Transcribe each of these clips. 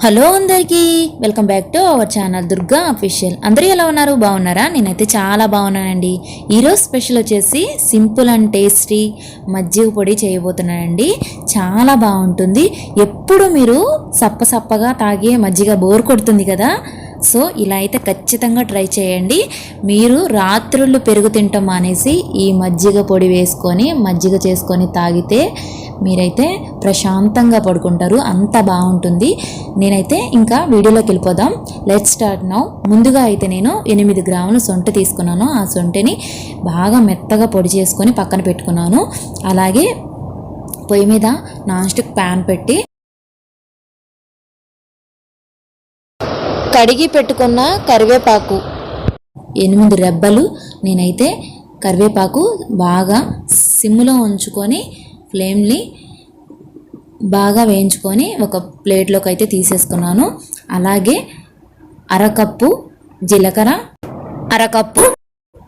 Hello అందరికీ welcome back to our channel Durga official. అందరూ ఎలా ఉన్నారు? బాగున్నారా? నేనైతే చాలా బాగున్నానండి. ఈరోజు స్పెషల్ వచ్చేసి సింపుల్ అండ్ టేస్టీ మజ్జిగ పొడి చేయబోతున్నానండి. చాలా బాగుంటుంది. ఎప్పుడు మీరు సప్పగా తాగే మజ్జిగ బోర్ కొడుతుంది కదా, సో ఇలా అయితే ఖచ్చితంగా ట్రై చేయండి. మీరు రాత్రుళ్ళు పెరుగు తింటాం మానేసి ఈ మజ్జిగ పొడి వేసుకొని మజ్జిగ చేసుకొని తాగితే మీరైతే ప్రశాంతంగా పడుకుంటారు. అంత బాగుంటుంది. నేనైతే ఇంకా వీడియోలోకి వెళ్ళిపోదాం. Let's start now. ముందుగా అయితే నేను 8 గ్రాముల సొంట తీసుకున్నాను. ఆ సొంటని బాగా మెత్తగా పొడి చేసుకొని పక్కన పెట్టుకున్నాను. అలాగే పొయ్యి మీద నాన్ స్టిక్ ప్యాన్ పెట్టి కడిగి పెట్టుకున్న కరివేపాకు 8 రెబ్బలు, నేనైతే కరివేపాకు బాగా సిమ్లో ఉంచుకొని ఫ్లేమ్ని బాగా వేయించుకొని ఒక ప్లేట్లోకి అయితే తీసేసుకున్నాను. అలాగే అరకప్పు జీలకర్ర, అరకప్పు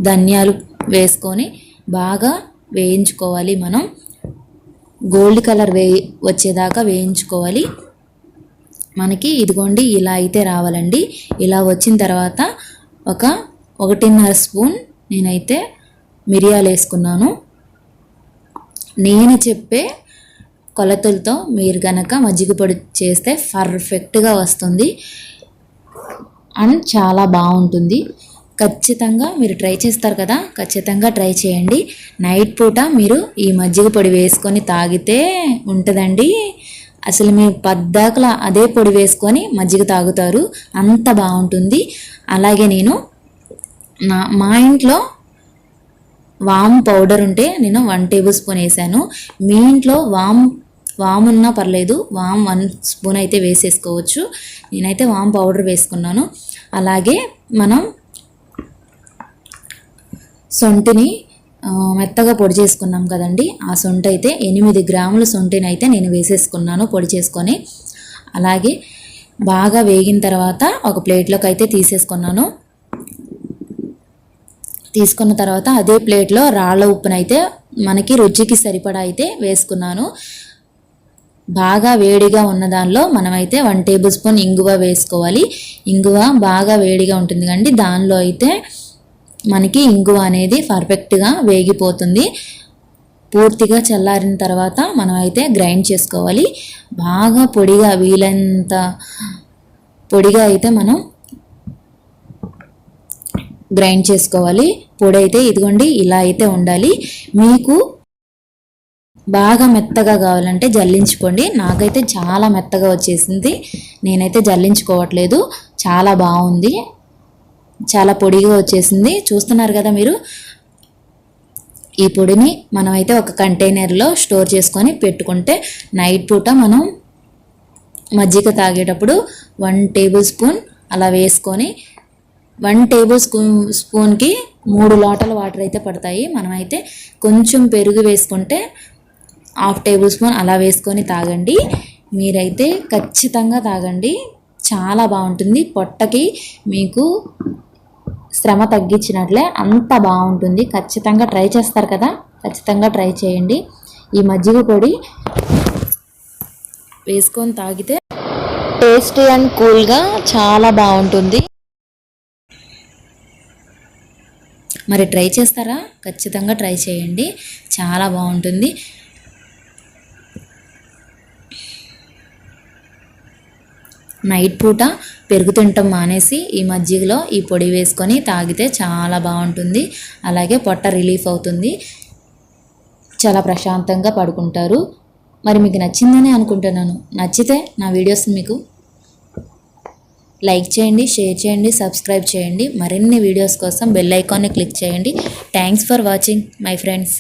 ధనియాలు వేసుకొని బాగా వేయించుకోవాలి. మనం గోల్డ్ కలర్ వచ్చేదాకా వేయించుకోవాలి. మనకి ఇదిగోండి ఇలా అయితే రావాలండి. ఇలా వచ్చిన తర్వాత 1.5 స్పూన్ నేనైతే మిరియాలు వేసుకున్నాను. నేను చెప్పే కొలతలతో మీరు కనుక మజ్జిగ పొడి చేస్తే పర్ఫెక్ట్గా వస్తుంది అండ్ చాలా బాగుంటుంది. ఖచ్చితంగా మీరు ట్రై చేస్తారు కదా, ఖచ్చితంగా ట్రై చేయండి. నైట్ పూట మీరు ఈ మజ్జిగ పొడి వేసుకొని తాగితే ఉంటుందండి. అసలు మీరు పద్దాకలా అదే పొడి వేసుకొని మజ్జిగ తాగుతారు. అంత బాగుంటుంది. అలాగే నేను మా ఇంట్లో వామ్ పౌడర్ ఉంటే నేను 1 టేబుల్ స్పూన్ వేసాను. మీ ఇంట్లో వామ్ ఉన్నా పర్లేదు, వామ్ 1 స్పూన్ అయితే వేసేసుకోవచ్చు. నేనైతే వామ్ పౌడర్ వేసుకున్నాను. అలాగే మనం సొంటిని మెత్తగా పొడి చేసుకున్నాం కదండి, ఆ సొంట అయితే 8 గ్రాముల సొంటిని అయితే నేను వేసేసుకున్నాను పొడి చేసుకొని. అలాగే బాగా వేగిన తర్వాత ఒక ప్లేట్లోకి అయితే తీసేసుకున్నాను. తీసుకున్న తర్వాత అదే ప్లేట్లో రాళ్ళ ఉప్పునైతే మనకి రుచికి సరిపడా అయితే వేసుకున్నాను. బాగా వేడిగా ఉన్న దానిలో మనమైతే 1 టేబుల్ స్పూన్ ఇంగువ వేసుకోవాలి. ఇంగువ బాగా వేడిగా ఉంటుంది కండి, దానిలో అయితే మనకి ఇంగువ అనేది పర్ఫెక్ట్గా వేగిపోతుంది. పూర్తిగా చల్లారిన తర్వాత మనం అయితే గ్రైండ్ చేసుకోవాలి. బాగా పొడిగా, వీలైనంత పొడిగా అయితే మనం గ్రైండ్ చేసుకోవాలి. పొడి అయితే ఇదిగోండి ఇలా అయితే ఉండాలి. మీకు బాగా మెత్తగా కావాలంటే జల్లించుకోండి. నాకైతే చాలా మెత్తగా వచ్చేసింది, నేనైతే జల్లించుకోవట్లేదు. చాలా బాగుంది, చాలా పొడిగా వచ్చేసింది. చూస్తున్నారు కదా మీరు. ఈ పొడిని మనమైతే ఒక కంటైనర్లో స్టోర్ చేసుకొని పెట్టుకుంటే నైట్ పూట మనం మజ్జిగ తాగేటప్పుడు 1 టేబుల్ స్పూన్ అలా వేసుకొని 1 టేబుల్ స్పూన్కి 3 లోటాల వాటర్ అయితే పడతాయి. మనమైతే కొంచెం పెరుగు వేసుకుంటే 1/2 టేబుల్ స్పూన్ అలా వేసుకొని తాగండి. మీరైతే ఖచ్చితంగా తాగండి, చాలా బాగుంటుంది. పొట్టకి మీకు శ్రమ తగ్గించినట్లే, అంత బాగుంటుంది. ఖచ్చితంగా ట్రై చేస్తారు కదా, ఖచ్చితంగా ట్రై చేయండి. ఈ మజ్జిగ పొడి వేసుకొని తాగితే టేస్టీ అండ్ కూల్గా చాలా బాగుంటుంది. మరి ట్రై చేస్తారా? ఖచ్చితంగా ట్రై చేయండి, చాలా బాగుంటుంది. నైట్ పూట పెరుగు తినటం మానేసి ఈ మజ్జిగలో ఈ పొడి వేసుకొని తాగితే చాలా బాగుంటుంది. అలాగే పొట్ట రిలీఫ్ అవుతుంది, చాలా ప్రశాంతంగా పడుకుంటారు. మరి మీకు నచ్చిందని అనుకుంటున్నాను. నచ్చితే నా వీడియోస్ మీకు లైక్ చేయండి, షేర్ చేయండి, సబ్స్క్రైబ్ చేయండి. మరిన్ని వీడియోస్ కోసం బెల్ ఐకాన్ని క్లిక్ చేయండి. Thanks for watching my friends.